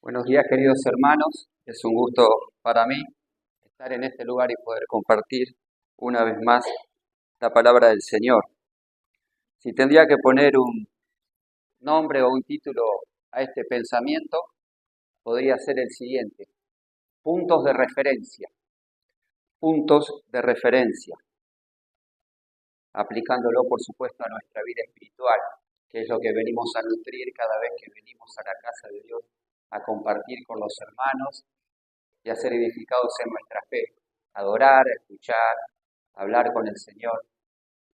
Buenos días, queridos hermanos. Es un gusto para mí estar en este lugar y poder compartir una vez más la palabra del Señor. Si tendría que poner un nombre o un título a este pensamiento, podría ser el siguiente: puntos de referencia. Puntos de referencia. Aplicándolo, por supuesto, a nuestra vida espiritual, que es lo que venimos a nutrir cada vez que venimos a la casa de Dios, a compartir con los hermanos y a ser edificados en nuestra fe, adorar, escuchar, hablar con el Señor,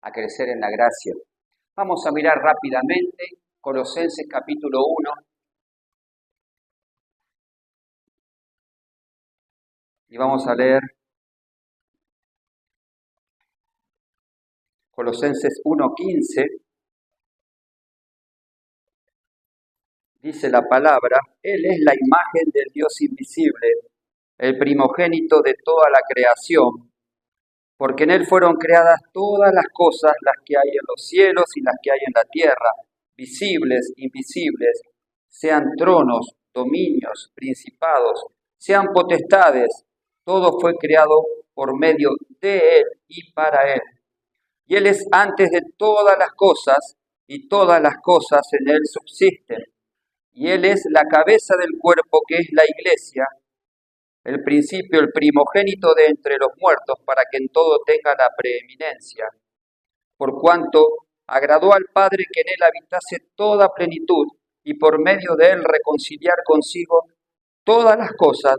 a crecer en la gracia. Vamos a mirar rápidamente Colosenses capítulo 1 y vamos a leer Colosenses 1:15. Dice la palabra: Él es la imagen del Dios invisible, el primogénito de toda la creación, porque en Él fueron creadas todas las cosas, las que hay en los cielos y las que hay en la tierra, visibles, invisibles, sean tronos, dominios, principados, sean potestades. Todo fue creado por medio de Él y para Él. Y Él es antes de todas las cosas, y todas las cosas en Él subsisten. Y Él es la cabeza del cuerpo, que es la iglesia, el principio, el primogénito de entre los muertos, para que en todo tenga la preeminencia. Por cuanto agradó al Padre que en Él habitase toda plenitud, y por medio de Él reconciliar consigo todas las cosas,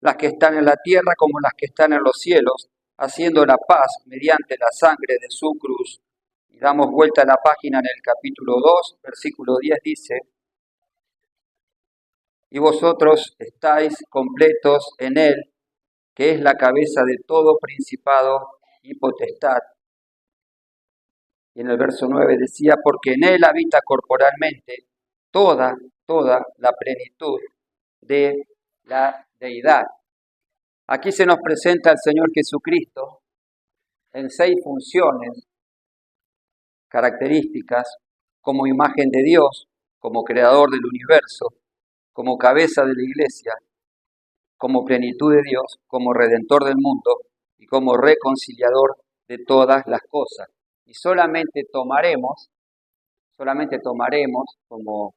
las que están en la tierra como las que están en los cielos, haciendo la paz mediante la sangre de su cruz. Y damos vuelta a la página en el capítulo 2, versículo 10 dice: y vosotros estáis completos en Él, que es la cabeza de todo principado y potestad. Y en el verso 9 decía: porque en Él habita corporalmente toda la plenitud de la deidad. Aquí se nos presenta al Señor Jesucristo en 6 funciones características: como imagen de Dios, como creador del universo, como cabeza de la iglesia, como plenitud de Dios, como redentor del mundo y como reconciliador de todas las cosas. Y solamente tomaremos como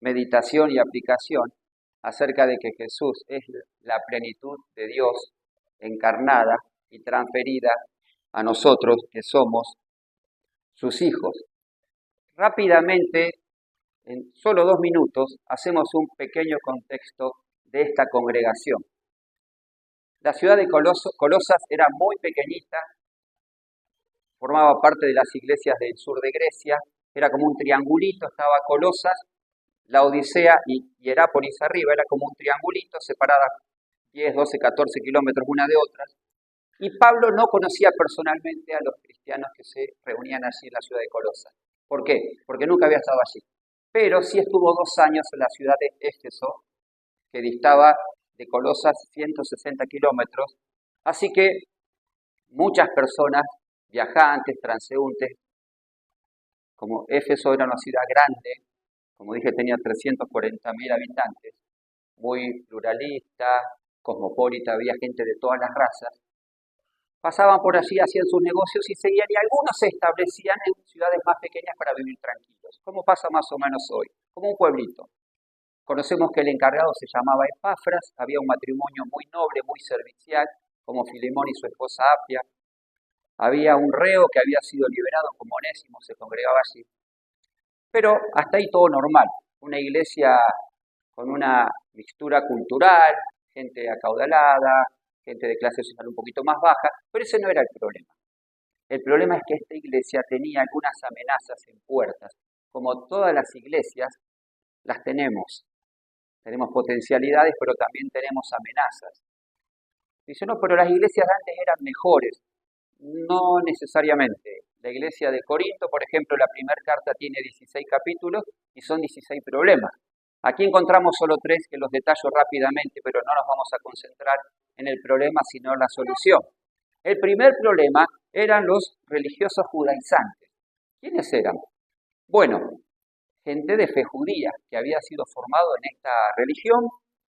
meditación y aplicación acerca de que Jesús es la plenitud de Dios encarnada y transferida a nosotros que somos sus hijos. Rápidamente, en solo 2 minutos, hacemos un pequeño contexto de esta congregación. La ciudad de Colosas era muy pequeñita, formaba parte de las iglesias del sur de Grecia, era como un triangulito, estaba Colosas, la Odisea y Hierápolis arriba, era como un triangulito, separadas 10, 12, 14 kilómetros una de otras. Y Pablo no conocía personalmente a los cristianos que se reunían allí en la ciudad de Colosas. ¿Por qué? Porque nunca había estado allí. Pero sí estuvo 2 años en la ciudad de Éfeso, que distaba de Colosas 160 kilómetros. Así que muchas personas, viajantes, transeúntes, como Éfeso era una ciudad grande, como dije, tenía 340.000 habitantes, muy pluralista, cosmopolita, había gente de todas las razas. Pasaban por allí, hacían sus negocios y seguían, y algunos se establecían en ciudades más pequeñas para vivir tranquilos, como pasa más o menos hoy, como un pueblito. Conocemos que el encargado se llamaba Epafras, había un matrimonio muy noble, muy servicial, como Filemón y su esposa Apia. Había un reo que había sido liberado, como Onésimo, se congregaba allí. Pero hasta ahí todo normal, una iglesia con una mixtura cultural, gente acaudalada, gente de clase social un poquito más baja, pero ese no era el problema. El problema es que esta iglesia tenía algunas amenazas en puertas. Como todas las iglesias, las tenemos. Tenemos potencialidades, pero también tenemos amenazas. Dice, no, pero las iglesias de antes eran mejores. No necesariamente. La iglesia de Corinto, por ejemplo, la primera carta tiene 16 capítulos y son 16 problemas. Aquí encontramos solo 3 que los detallo rápidamente, pero no nos vamos a concentrar en el problema, sino en la solución. El primer problema eran los religiosos judaizantes. ¿Quiénes eran? Bueno, gente de fe judía que había sido formado en esta religión,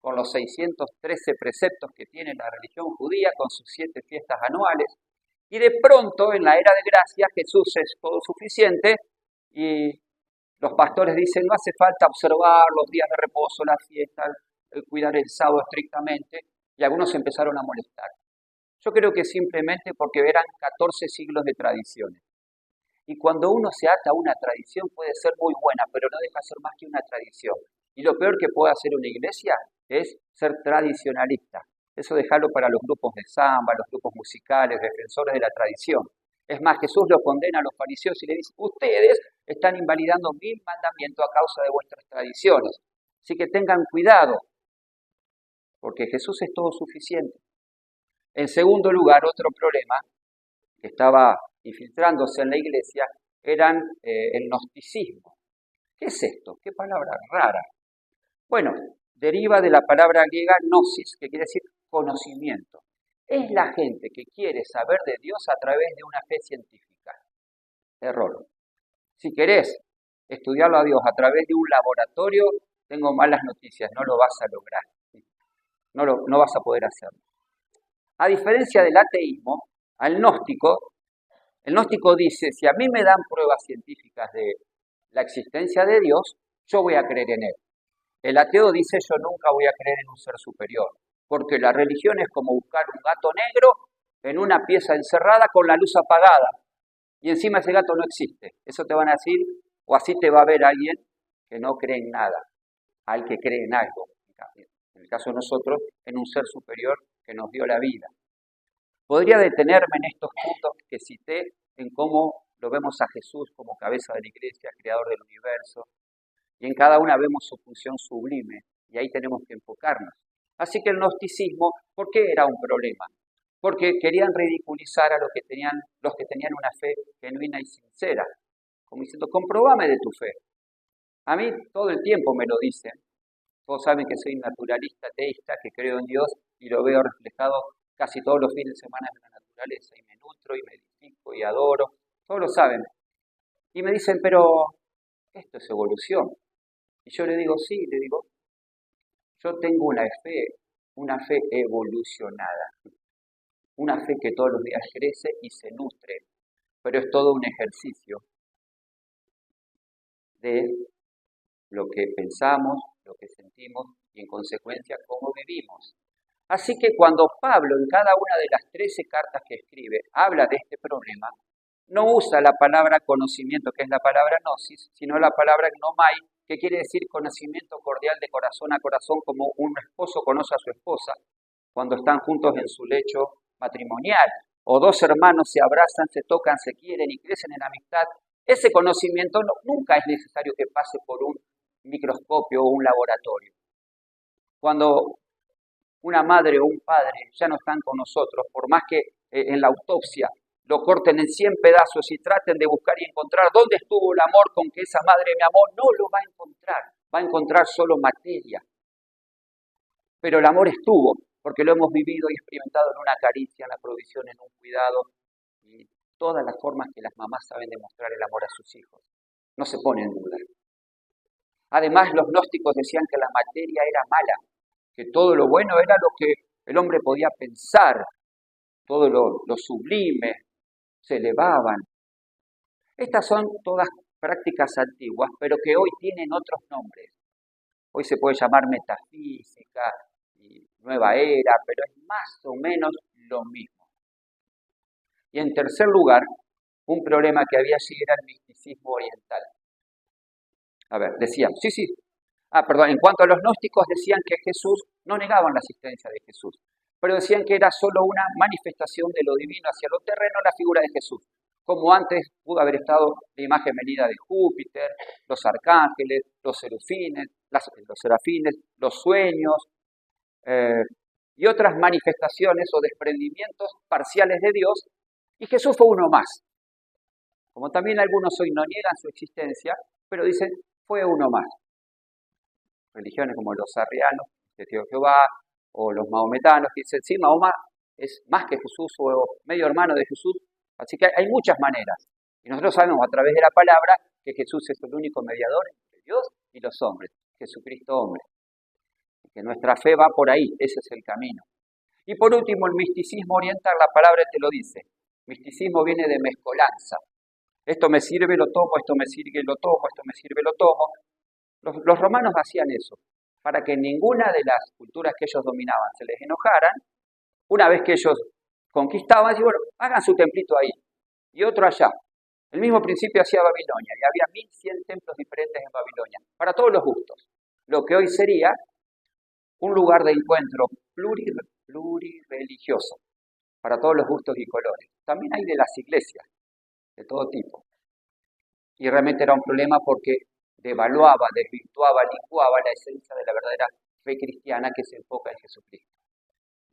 con los 613 preceptos que tiene la religión judía, con sus 7 fiestas anuales. Y de pronto, en la era de gracia, Jesús es todo suficiente y los pastores dicen, no hace falta observar los días de reposo, las fiestas, cuidar el sábado estrictamente, y algunos empezaron a molestar. Yo creo que simplemente porque eran 14 siglos de tradiciones. Y cuando uno se ata a una tradición puede ser muy buena, pero no deja de ser más que una tradición. Y lo peor que puede hacer una iglesia es ser tradicionalista. Eso dejarlo para los grupos de samba, los grupos musicales, defensores de la tradición. Es más, Jesús lo condena a los fariseos y le dice, ustedes están invalidando mi mandamiento a causa de vuestras tradiciones. Así que tengan cuidado, porque Jesús es todo suficiente. En segundo lugar, otro problema que estaba infiltrándose en la iglesia eran el gnosticismo. ¿Qué es esto? ¿Qué palabra rara? Bueno, deriva de la palabra griega gnosis, que quiere decir conocimiento. Es la gente que quiere saber de Dios a través de una fe científica. Error. Si querés estudiarlo a Dios a través de un laboratorio, tengo malas noticias, no lo vas a lograr. No vas a poder hacerlo. A diferencia del ateísmo, el gnóstico dice, si a mí me dan pruebas científicas de la existencia de Dios, yo voy a creer en Él. El ateo dice, yo nunca voy a creer en un ser superior, porque la religión es como buscar un gato negro en una pieza encerrada con la luz apagada, y encima ese gato no existe. Eso te van a decir, o así te va a ver alguien que no cree en nada, al que cree en algo. En el caso de nosotros, en un ser superior que nos dio la vida. Podría detenerme en estos puntos que cité, en cómo lo vemos a Jesús como cabeza de la iglesia, creador del universo, y en cada una vemos su función sublime, y ahí tenemos que enfocarnos. Así que el gnosticismo, ¿por qué era un problema? Porque querían ridiculizar a los que tenían una fe genuina y sincera, como diciendo, comprobame de tu fe. A mí todo el tiempo me lo dicen. Todos saben que soy naturalista, ateísta, que creo en Dios y lo veo reflejado casi todos los fines de semana en la naturaleza. Y me nutro y me edifico y adoro. Todos lo saben. Y me dicen, pero esto es evolución. Y yo le digo, sí, yo tengo una fe evolucionada. Una fe que todos los días crece y se nutre. Pero es todo un ejercicio de lo que pensamos, lo que sentimos y en consecuencia cómo vivimos. Así que cuando Pablo en cada una de las 13 cartas que escribe habla de este problema, no usa la palabra conocimiento, que es la palabra gnosis, sino la palabra gnomai, que quiere decir conocimiento cordial de corazón a corazón, como un esposo conoce a su esposa cuando están juntos en su lecho matrimonial, o dos hermanos se abrazan, se tocan, se quieren y crecen en amistad. Ese conocimiento nunca es necesario que pase por un microscopio o un laboratorio. Cuando una madre o un padre ya no están con nosotros, por más que en la autopsia lo corten en 100 pedazos y traten de buscar y encontrar dónde estuvo el amor con que esa madre me amó, no lo va a encontrar solo materia. Pero el amor estuvo, porque lo hemos vivido y experimentado en una caricia, en la provisión, en un cuidado, y todas las formas que las mamás saben demostrar el amor a sus hijos. No se pone en duda. Además, los gnósticos decían que la materia era mala, que todo lo bueno era lo que el hombre podía pensar, todo lo sublime, se elevaban. Estas son todas prácticas antiguas, pero que hoy tienen otros nombres. Hoy se puede llamar metafísica y nueva era, pero es más o menos lo mismo. Y en tercer lugar, un problema que había allí era el misticismo oriental. A ver, decían, en cuanto a los gnósticos decían que Jesús, no negaban la existencia de Jesús, pero decían que era solo una manifestación de lo divino hacia lo terreno, la figura de Jesús. Como antes pudo haber estado la imagen venida de Júpiter, los arcángeles, los serafines, los sueños y otras manifestaciones o desprendimientos parciales de Dios, y Jesús fue uno más. Como también algunos hoy no niegan su existencia, pero dicen, fue uno más. Religiones como los arrianos, testigos de Jehová, o los mahometanos, que dicen, sí, Mahoma es más que Jesús o medio hermano de Jesús. Así que hay muchas maneras. Y nosotros sabemos a través de la palabra que Jesús es el único mediador entre Dios y los hombres, Jesucristo hombre. Que nuestra fe va por ahí, ese es el camino. Y por último, el misticismo oriental, la palabra te lo dice. Misticismo viene de mezcolanza. Esto me sirve, lo tomo, esto me sirve, lo tomo, esto me sirve, lo tomo. Los romanos hacían eso, para que ninguna de las culturas que ellos dominaban se les enojaran. Una vez que ellos conquistaban, decían, bueno, hagan su templito ahí, y otro allá. El mismo principio hacía Babilonia, y había 1100 templos diferentes en Babilonia, para todos los gustos. Lo que hoy sería un lugar de encuentro plurireligioso, para todos los gustos y colores. También hay de las iglesias, de todo tipo. Y realmente era un problema porque devaluaba, desvirtuaba, licuaba la esencia de la verdadera fe cristiana que se enfoca en Jesucristo.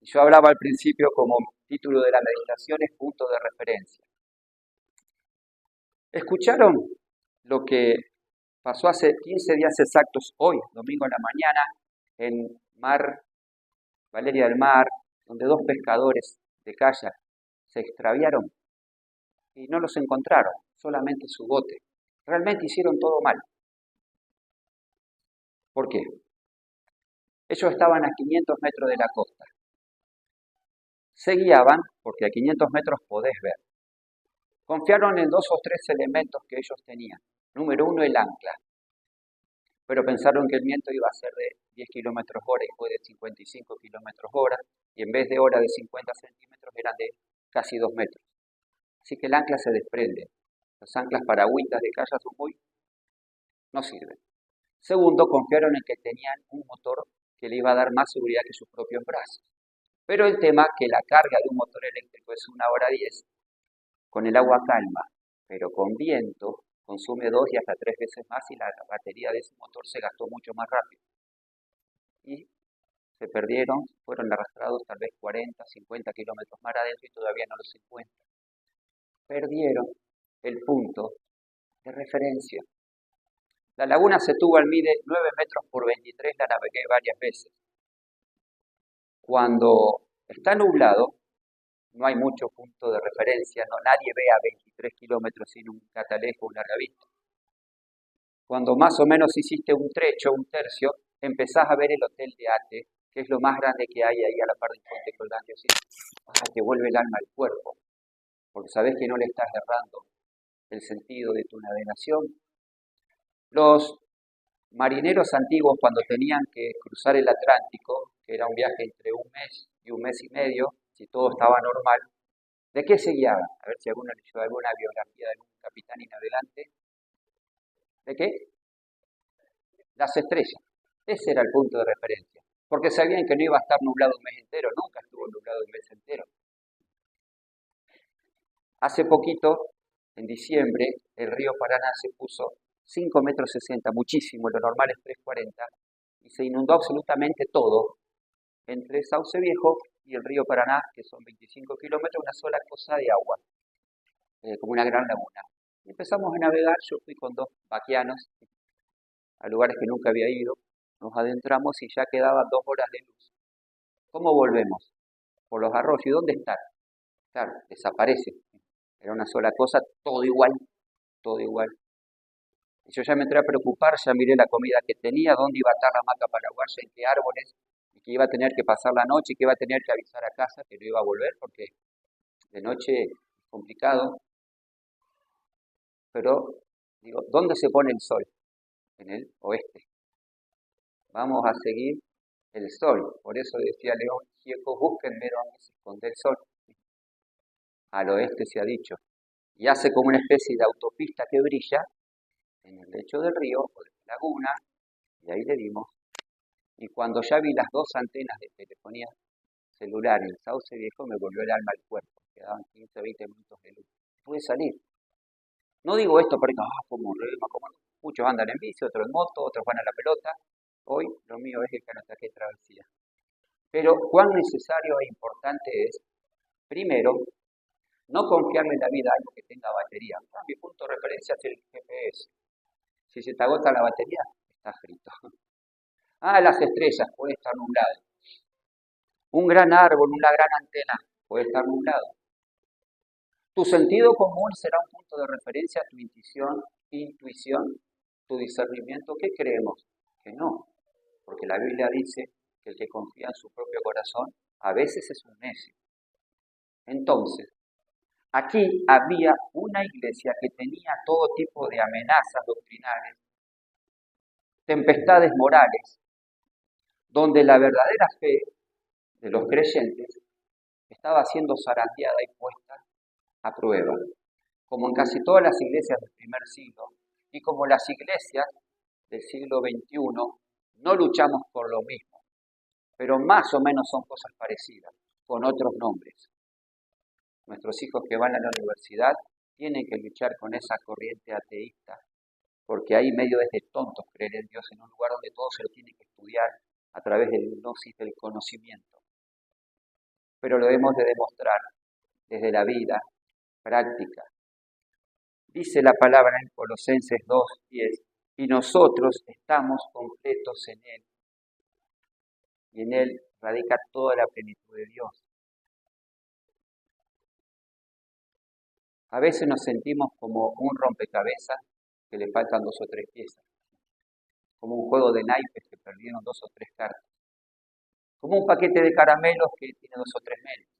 Y yo hablaba al principio como título de la meditación es punto de referencia. ¿Escucharon lo que pasó hace 15 días exactos, hoy, domingo en la mañana, en Valeria del Mar, donde 2 pescadores de kayak se extraviaron y no los encontraron, solamente su bote? Realmente hicieron todo mal. ¿Por qué? Ellos estaban a 500 metros de la costa. Se guiaban, porque a 500 metros podés ver. Confiaron en 2 o 3 elementos que ellos tenían. Número 1, el ancla. Pero pensaron que el viento iba a ser de 10 kilómetros hora y fue de 55 kilómetros hora, y en vez de hora de 50 centímetros eran de casi 2 metros. Así que el ancla se desprende. Los anclas para agüitas de kayak no sirven. Segundo, confiaron en que tenían un motor que le iba a dar más seguridad que sus propios brazos. Pero el tema que la carga de un motor eléctrico es 1 hora 10, con el agua calma, pero con viento consume 2 y hasta 3 veces más y la batería de ese motor se gastó mucho más rápido. Y se perdieron, fueron arrastrados tal vez 40, 50 kilómetros más adentro y todavía no los encuentran. Perdieron el punto de referencia. La laguna Setúbal mide 9 metros por 23, la navegué varias veces. Cuando está nublado, no hay mucho punto de referencia, nadie ve a 23 kilómetros sin un catalejo, una largavista. Cuando más o menos hiciste un trecho, un tercio, empezás a ver el Hotel de Ate, que es lo más grande que hay ahí a la par del puente colgante. Te vuelve el alma al cuerpo, porque sabés que no le estás errando el sentido de tu navegación. Los marineros antiguos, cuando tenían que cruzar el Atlántico, que era un viaje entre 1 mes y 1 mes y medio, si todo estaba normal, ¿de qué se guiaban? A ver si alguno leyó alguna biografía de algún capitán y navegante. ¿De qué? Las estrellas. Ese era el punto de referencia. Porque sabían que no iba a estar nublado un mes entero, nunca estuvo nublado un mes entero. Hace poquito, en diciembre, el río Paraná se puso 5,60 metros, muchísimo, lo normal es 3,40, y se inundó absolutamente todo entre Sauce Viejo y el río Paraná, que son 25 kilómetros, una sola cosa de agua, como una gran laguna. Y empezamos a navegar, yo fui con 2 vaquianos a lugares que nunca había ido, nos adentramos y ya quedaban 2 horas de luz. ¿Cómo volvemos? Por los arroyos. ¿Y dónde están? Claro, desaparece. Era una sola cosa, todo igual, todo igual. Y yo ya me entré a preocupar, ya miré la comida que tenía, dónde iba a estar la hamaca paraguaya, en qué árboles, y que iba a tener que pasar la noche, y que iba a tener que avisar a casa que no iba a volver, porque de noche es complicado. Pero, digo, ¿dónde se pone el sol? En el oeste. Vamos a seguir el sol. Por eso decía León Gieco, búsquenme donde se esconde el sol. Al oeste se ha dicho. Y hace como una especie de autopista que brilla en el lecho del río o de la laguna, y ahí le dimos. Y cuando ya vi las 2 antenas de telefonía celular en el Sauce Viejo, me volvió el alma al cuerpo. Quedaban 15, 20 minutos de luz. Pude salir. No digo esto porque, como rema, como muchos andan en bici, otros en moto, otros van a la pelota. Hoy lo mío es el canotaje de travesía. Pero cuán necesario e importante es, primero, no confiarle la vida a algo que tenga batería. Mi punto de referencia es el GPS. Si se te agota la batería, estás frito. Las estrellas, puede estar nublado. Un gran árbol, una gran antena, puede estar nublado. Tu sentido común será un punto de referencia a tu intuición. tu discernimiento, ¿qué creemos? Que no, porque la Biblia dice que el que confía en su propio corazón a veces es un necio. Entonces, aquí había una iglesia que tenía todo tipo de amenazas doctrinales, tempestades morales, donde la verdadera fe de los creyentes estaba siendo zarandeada y puesta a prueba, como en casi todas las iglesias del primer siglo y como las iglesias del siglo XXI. No luchamos por lo mismo, pero más o menos son cosas parecidas, con otros nombres. Nuestros hijos que van a la universidad tienen que luchar con esa corriente ateísta, porque ahí medio es de tontos creer en Dios en un lugar donde todo se lo tiene que estudiar a través del gnosis del conocimiento. Pero lo hemos de demostrar desde la vida práctica. Dice la palabra en Colosenses 2:10, y nosotros estamos completos en Él, y en Él radica toda la plenitud de Dios. A veces nos sentimos como un rompecabezas que le faltan 2 o 3 piezas, como un juego de naipes que perdieron 2 o 3 cartas, como un paquete de caramelos que tiene 2 o 3 menos,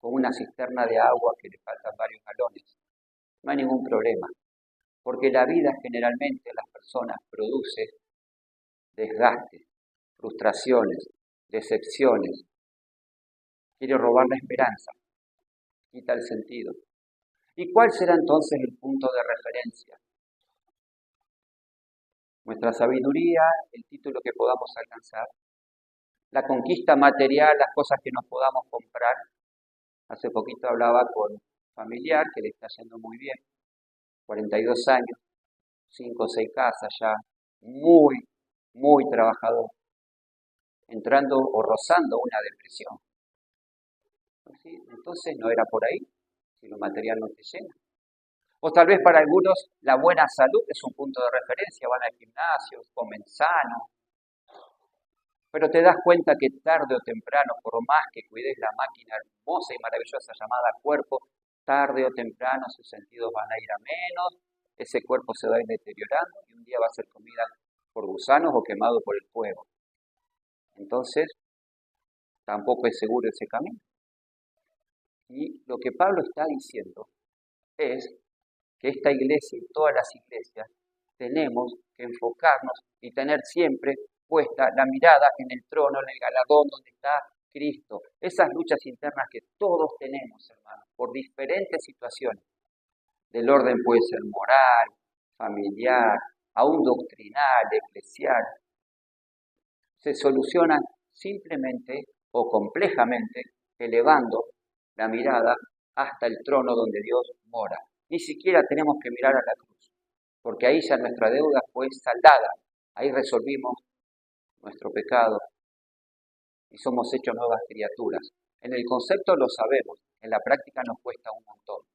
como una cisterna de agua que le faltan varios galones. No hay ningún problema, porque la vida generalmente en las personas produce desgaste, frustraciones, decepciones, quiere robar la esperanza, quita el sentido. ¿Y cuál será entonces el punto de referencia? Nuestra sabiduría, el título que podamos alcanzar, la conquista material, las cosas que nos podamos comprar. Hace poquito hablaba con un familiar que le está yendo muy bien, 42 años, 5 o 6 casas ya, muy trabajador, entrando o rozando una depresión. ¿Sí? Entonces no era por ahí, si lo material no te llena. O tal vez para algunos la buena salud es un punto de referencia, van al gimnasio, comen sano, pero te das cuenta que tarde o temprano, por más que cuides la máquina hermosa y maravillosa llamada cuerpo, tarde o temprano sus sentidos van a ir a menos, ese cuerpo se va a ir deteriorando y un día va a ser comida por gusanos o quemado por el fuego. Entonces, tampoco es seguro ese camino. Y lo que Pablo está diciendo es que esta iglesia y todas las iglesias tenemos que enfocarnos y tener siempre puesta la mirada en el trono, en el galardón donde está Cristo. Esas luchas internas que todos tenemos, hermanos, por diferentes situaciones, del orden puede ser moral, familiar, aún doctrinal, eclesial, se solucionan simplemente o complejamente elevando la mirada hasta el trono donde Dios mora. Ni siquiera tenemos que mirar a la cruz, porque ahí ya nuestra deuda fue saldada. Ahí resolvimos nuestro pecado y somos hechos nuevas criaturas. En el concepto lo sabemos, en la práctica nos cuesta un montón.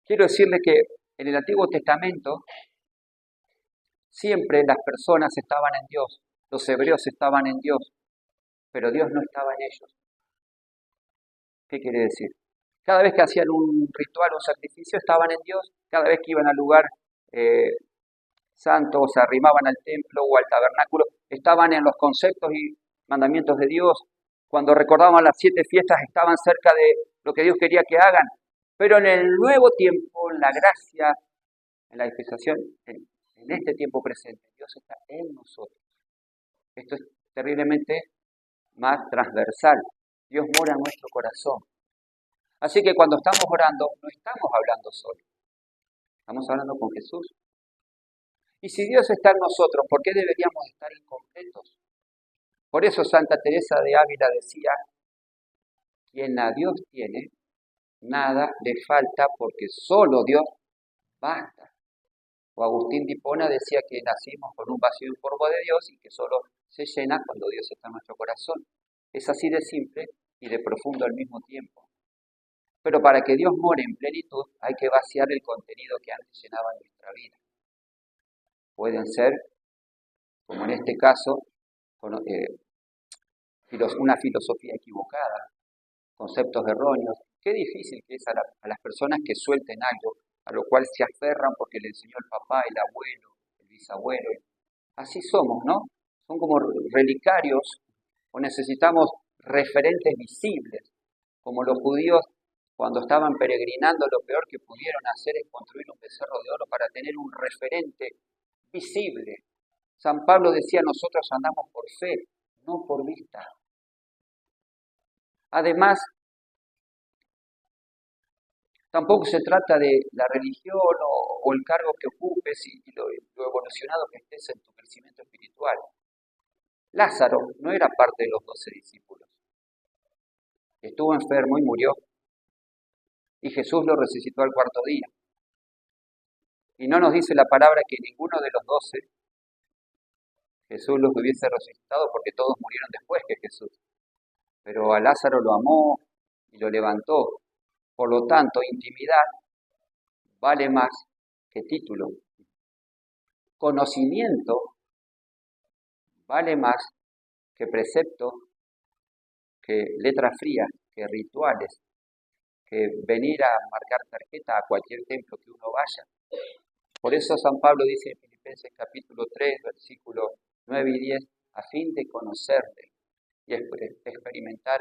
Quiero decirle que en el Antiguo Testamento siempre las personas estaban en Dios, los hebreos estaban en Dios, pero Dios no estaba en ellos. ¿Qué quiere decir? Cada vez que hacían un ritual o un sacrificio estaban en Dios, cada vez que iban al lugar santo o se arrimaban al templo o al tabernáculo, estaban en los conceptos y mandamientos de Dios. Cuando recordaban las 7 fiestas estaban cerca de lo que Dios quería que hagan. Pero en el nuevo tiempo, en la gracia, en la dispensación, en este tiempo presente, Dios está en nosotros. Esto es terriblemente más transversal. Dios mora en nuestro corazón. Así que cuando estamos orando, no estamos hablando solo. Estamos hablando con Jesús. Y si Dios está en nosotros, ¿por qué deberíamos estar incompletos? Por eso Santa Teresa de Ávila decía, quien a Dios tiene, nada le falta porque solo Dios basta. O Agustín de Hipona decía que nacimos con un vacío en forma de Dios y que solo se llena cuando Dios está en nuestro corazón. Es así de simple y de profundo al mismo tiempo. Pero para que Dios more en plenitud hay que vaciar el contenido que antes llenaba nuestra vida. Pueden ser, como en este caso, una filosofía equivocada, conceptos erróneos. Qué difícil que es a las personas que suelten algo, a lo cual se aferran porque le enseñó el papá, el abuelo, el bisabuelo. Así somos, ¿no? Son como relicarios o necesitamos referentes visibles, como los judíos cuando estaban peregrinando, lo peor que pudieron hacer es construir un becerro de oro para tener un referente visible. San Pablo decía, nosotros andamos por fe, no por vista. Además, tampoco se trata de la religión o el cargo que ocupes y lo evolucionado que estés en tu crecimiento espiritual. Lázaro no era parte de los 12 discípulos. Estuvo enfermo y murió. Y Jesús lo resucitó al cuarto día. Y no nos dice la palabra que ninguno de los 12 Jesús los hubiese resucitado porque todos murieron después que Jesús. Pero a Lázaro lo amó y lo levantó. Por lo tanto, intimidad vale más que título. Conocimiento vale más que precepto, que letras frías, que rituales, que venir a marcar tarjeta a cualquier templo que uno vaya. Por eso San Pablo dice en Filipenses capítulo 3, versículos 9 y 10, a fin de conocerle y experimentar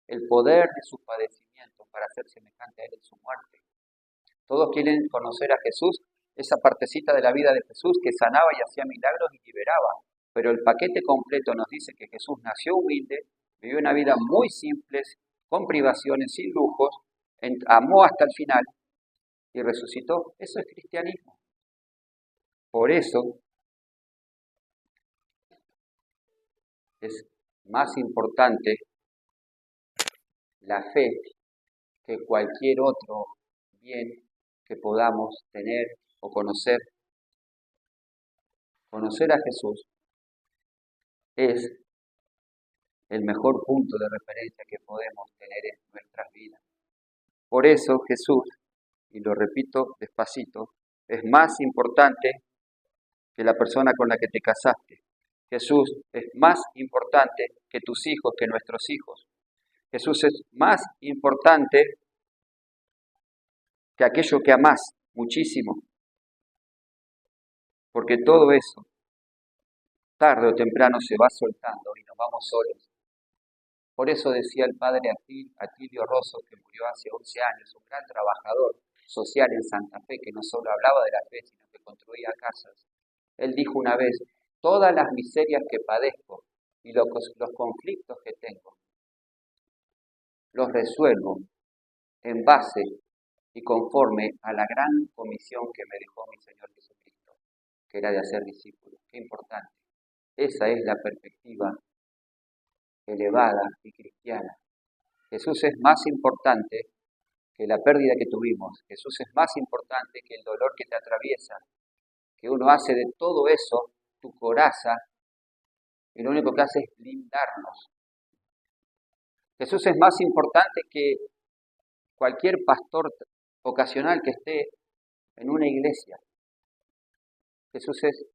el poder de sus padecimientos para ser semejante a él en su muerte. Todos quieren conocer a Jesús, esa partecita de la vida de Jesús que sanaba y hacía milagros y liberaba. Pero el paquete completo nos dice que Jesús nació humilde, vivió una vida muy simple, con privaciones, sin lujos, amó hasta el final y resucitó. Eso es cristianismo. Por eso es más importante la fe que cualquier otro bien que podamos tener o conocer. Conocer a Jesús es el mejor punto de referencia que podemos tener en nuestras vidas. Por eso Jesús, y lo repito despacito, es más importante que la persona con la que te casaste. Jesús es más importante que tus hijos, que nuestros hijos. Jesús es más importante que aquello que amás muchísimo. Porque todo eso, tarde o temprano, se va soltando y nos vamos solos. Por eso decía el padre Atilio Rosso, que murió hace 11 años, un gran trabajador social en Santa Fe, que no solo hablaba de la fe, sino que construía casas. Él dijo una vez, todas las miserias que padezco y los conflictos que tengo, los resuelvo en base y conforme a la gran comisión que me dejó mi Señor Jesucristo, que era de hacer discípulos. Qué importante. Esa es la perspectiva elevada y cristiana. Jesús es más importante que la pérdida que tuvimos. Jesús es más importante que el dolor que te atraviesa, que uno hace de todo eso tu coraza y lo único que hace es blindarnos. Jesús es más importante que cualquier pastor ocasional que esté en una iglesia. Jesús es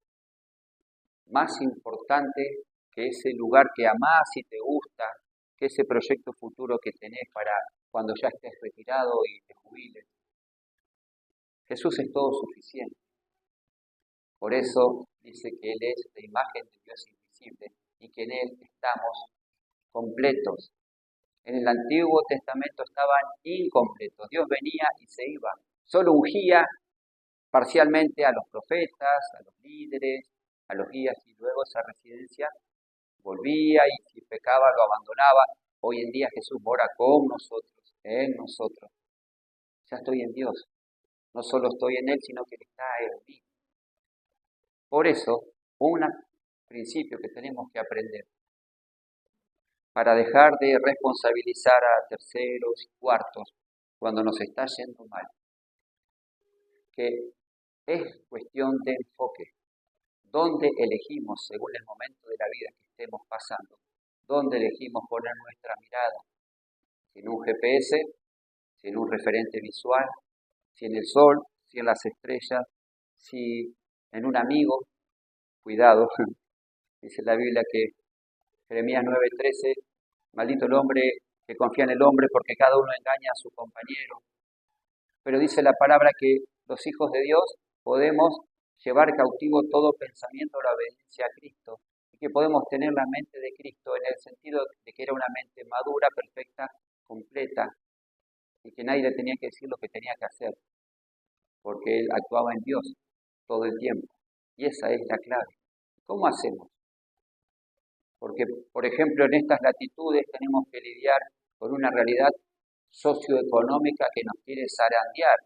más importante que ese lugar que amás y te gusta, que ese proyecto futuro que tenés para cuando ya estés retirado y te jubiles. Jesús es todo suficiente. Por eso dice que Él es la imagen de Dios invisible y que en Él estamos completos. En el Antiguo Testamento estaban incompletos. Dios venía y se iba. Solo ungía parcialmente a los profetas, a los líderes, a los guías, y luego esa residencia volvía y si pecaba lo abandonaba. Hoy en día Jesús mora con nosotros, en nosotros. Ya estoy en Dios. No solo estoy en Él, sino que Él está en mí. Por eso, un principio que tenemos que aprender para dejar de responsabilizar a terceros y cuartos cuando nos está yendo mal, que es cuestión de enfoque. ¿Dónde elegimos, según el momento de la vida que estemos pasando, dónde elegimos poner nuestra mirada? Si en un GPS, si en un referente visual, si en el sol, si en las estrellas, si en un amigo. Cuidado, dice la Biblia que Jeremías 9:13, maldito el hombre que confía en el hombre porque cada uno engaña a su compañero. Pero dice la palabra que los hijos de Dios podemos llevar cautivo todo pensamiento a la obediencia a Cristo, y que podemos tener la mente de Cristo en el sentido de que era una mente madura, perfecta, completa, y que nadie le tenía que decir lo que tenía que hacer, porque Él actuaba en Dios todo el tiempo. Y esa es la clave. ¿Cómo hacemos? Porque, por ejemplo, en estas latitudes tenemos que lidiar con una realidad socioeconómica que nos quiere zarandear.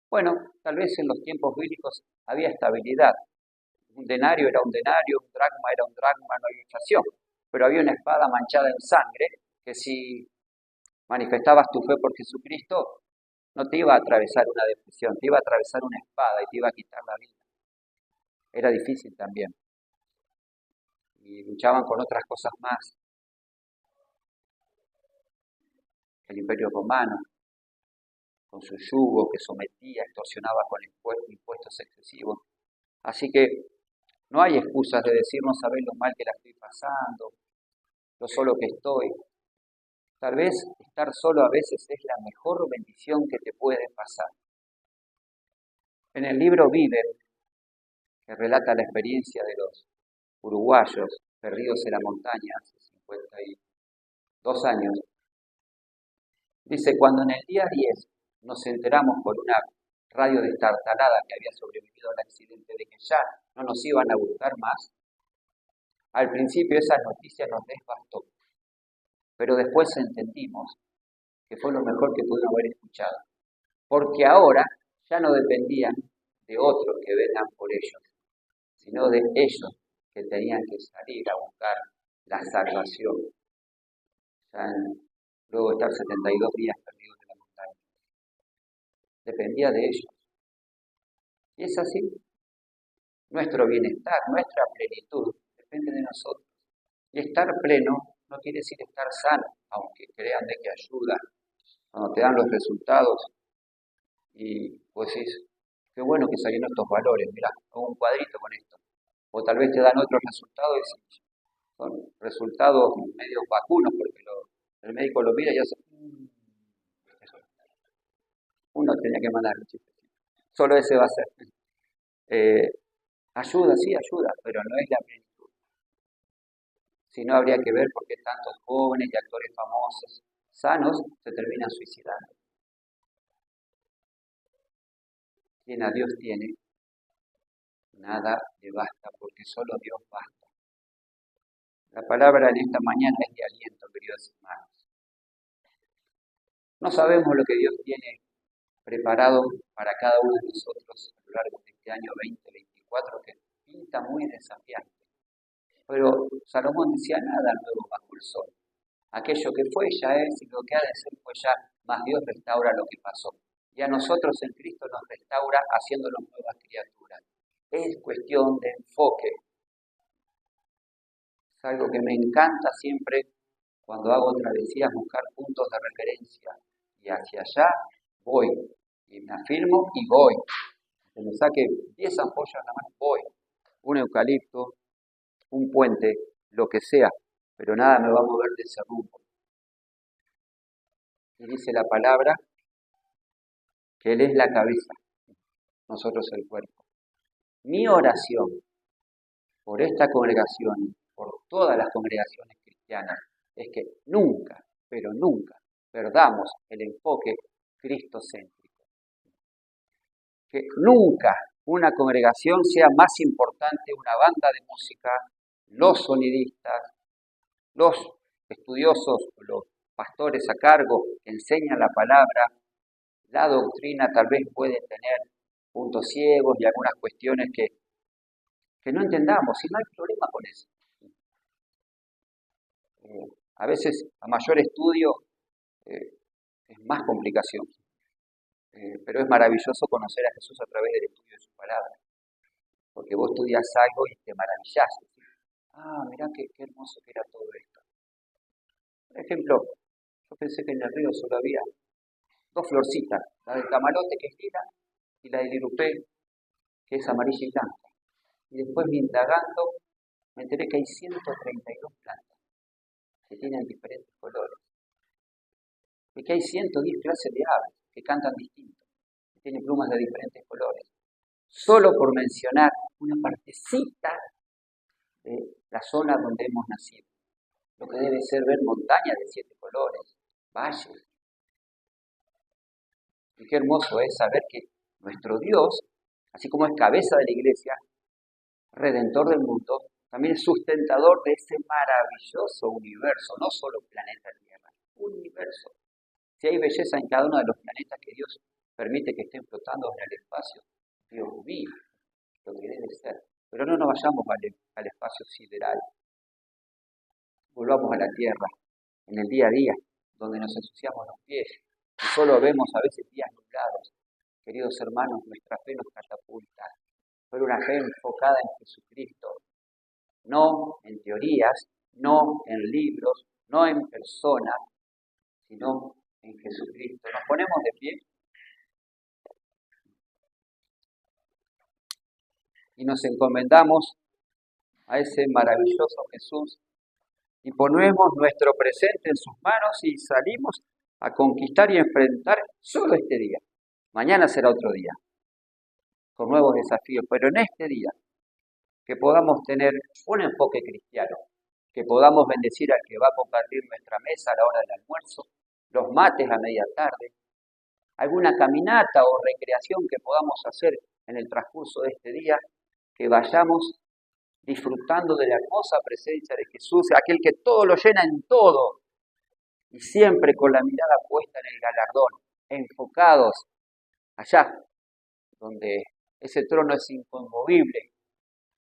Bueno, tal vez en los tiempos bíblicos había estabilidad. Un denario era un denario, un dracma era un dracma, no había inflación. Pero había una espada manchada en sangre que si manifestabas tu fe por Jesucristo, no te iba a atravesar una depresión, te iba a atravesar una espada y te iba a quitar la vida. Era difícil también. Y luchaban con otras cosas más. El Imperio Romano, con su yugo que sometía, extorsionaba con impuestos excesivos. Así que no hay excusas de decir no saber lo mal que la estoy pasando, lo solo que estoy. Tal vez estar solo a veces es la mejor bendición que te puede pasar. En el libro Vive, que relata la experiencia de los uruguayos perdidos en la montaña hace 52 años, dice, cuando en el día 10 nos enteramos por una radio destartalada que había sobrevivido al accidente de que ya no nos iban a buscar más, al principio esa noticia nos devastó, pero después entendimos que fue lo mejor que pudimos haber escuchado, porque ahora ya no dependían de otros que vengan por ellos, sino de ellos que tenían que salir a buscar la salvación, luego de estar 72 días perdidos en la montaña. Dependía de ellos. Y es así. Nuestro bienestar, nuestra plenitud, depende de nosotros. Y estar pleno no quiere decir estar sano, aunque crean de que ayuda. Cuando te dan los resultados y vos decís, qué bueno que salieron estos valores, mirá, hago un cuadrito con esto. O tal vez te dan otros resultados y son resultados medio vacunos, porque el médico lo mira y hace, uno tenía que mandar un chiste. Solo ese va a ser. Ayuda, sí, ayuda, pero no es la plenitud. Si no, habría que ver por qué tantos jóvenes y actores famosos, sanos, se terminan suicidando. Quien a Dios tiene, nada le basta, porque solo Dios basta. La palabra en esta mañana es de aliento, queridos hermanos. No sabemos lo que Dios tiene preparado para cada uno de nosotros a lo largo de este año 2024, que pinta muy desafiante. Pero Salomón decía, nada nuevo bajo el sol. Aquello que fue ya es, y lo que ha de ser fue ya, más Dios restaura lo que pasó. Y a nosotros en Cristo nos restaura haciéndonos nuevas criaturas. Es cuestión de enfoque. Es algo que me encanta siempre cuando hago travesías, buscar puntos de referencia. Y hacia allá voy. Y me afirmo y voy. Que me saque 10 ampollas nada más, voy. Un eucalipto, un puente, lo que sea, pero nada me va a mover de ese rumbo. Y dice la palabra que Él es la cabeza, nosotros el cuerpo. Mi oración por esta congregación, por todas las congregaciones cristianas, es que nunca, pero nunca, perdamos el enfoque cristocéntrico. Que nunca una congregación sea más importante una banda de música, los sonidistas, los estudiosos, los pastores a cargo que enseñan la palabra. La doctrina tal vez puede tener puntos ciegos y algunas cuestiones que no entendamos, y no hay problema con eso. A veces, a mayor estudio, es más complicación. Pero es maravilloso conocer a Jesús a través del estudio de su palabra. Porque vos estudias algo y te maravillás. Mirá qué hermoso que era todo esto. Por ejemplo, yo pensé que en el río solo había 2 florcitas, la del camalote que es lila y la del irupé que es amarilla y blanca. Y después indagando me enteré que hay 132 plantas que tienen diferentes colores. Y que hay 110 clases de aves que cantan distintos, que tienen plumas de diferentes colores. Solo por mencionar una partecita de la zona donde hemos nacido. Lo que debe ser ver montañas de 7 colores, valles. Y qué hermoso es saber que nuestro Dios, así como es cabeza de la iglesia, redentor del mundo, también es sustentador de ese maravilloso universo, no solo planeta Tierra, universo. Si hay belleza en cada uno de los planetas que Dios permite que estén flotando en el espacio, Dios mío, lo que debe ser. Pero no nos vayamos al espacio sideral. Volvamos a la Tierra, en el día a día, donde nos ensuciamos los pies y solo vemos a veces días nublados. Queridos hermanos, nuestra fe nos catapulta, pero una fe enfocada en Jesucristo, no en teorías, no en libros, no en personas, sino en Jesucristo. Nos ponemos de pie y nos encomendamos a ese maravilloso Jesús y ponemos nuestro presente en sus manos y salimos a conquistar y enfrentar solo este día. Mañana será otro día, con nuevos desafíos, pero en este día que podamos tener un enfoque cristiano, que podamos bendecir al que va a compartir nuestra mesa a la hora del almuerzo, los mates a media tarde, alguna caminata o recreación que podamos hacer en el transcurso de este día, que vayamos disfrutando de la hermosa presencia de Jesús, aquel que todo lo llena en todo, y siempre con la mirada puesta en el galardón, enfocados allá, donde ese trono es inconmovible,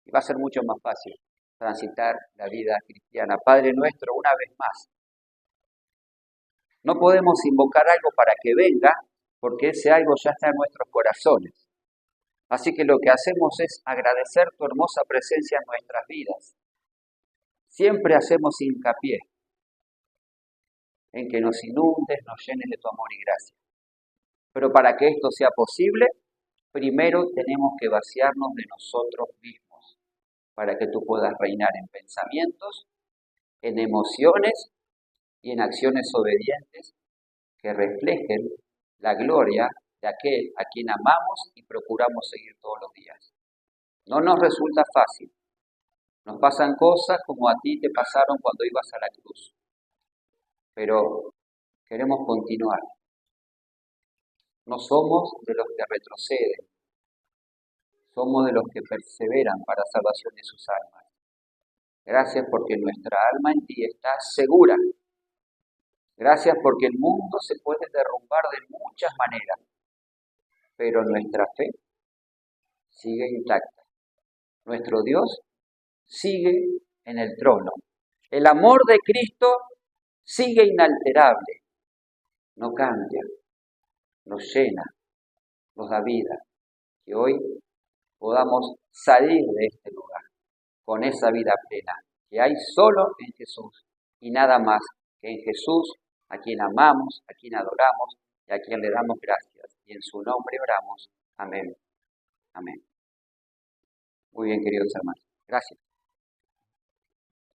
y va a ser mucho más fácil transitar la vida cristiana. Padre nuestro, una vez más, no podemos invocar algo para que venga, porque ese algo ya está en nuestros corazones. Así que lo que hacemos es agradecer tu hermosa presencia en nuestras vidas. Siempre hacemos hincapié en que nos inundes, nos llenes de tu amor y gracia. Pero para que esto sea posible, primero tenemos que vaciarnos de nosotros mismos, para que tú puedas reinar en pensamientos, en emociones y en acciones obedientes que reflejen la gloria de aquel a quien amamos y procuramos seguir todos los días. No nos resulta fácil. Nos pasan cosas como a ti te pasaron cuando ibas a la cruz. Pero queremos continuar. No somos de los que retroceden. Somos de los que perseveran para salvación de sus almas. Gracias porque nuestra alma en ti está segura. Gracias porque el mundo se puede derrumbar de muchas maneras, pero nuestra fe sigue intacta. Nuestro Dios sigue en el trono. El amor de Cristo sigue inalterable. No cambia, nos llena, nos da vida. Que hoy podamos salir de este lugar con esa vida plena que hay solo en Jesús y nada más que en Jesús, a quien amamos, a quien adoramos y a quien le damos gracias. Y en su nombre oramos. Amén. Amén. Muy bien, queridos hermanos. Gracias.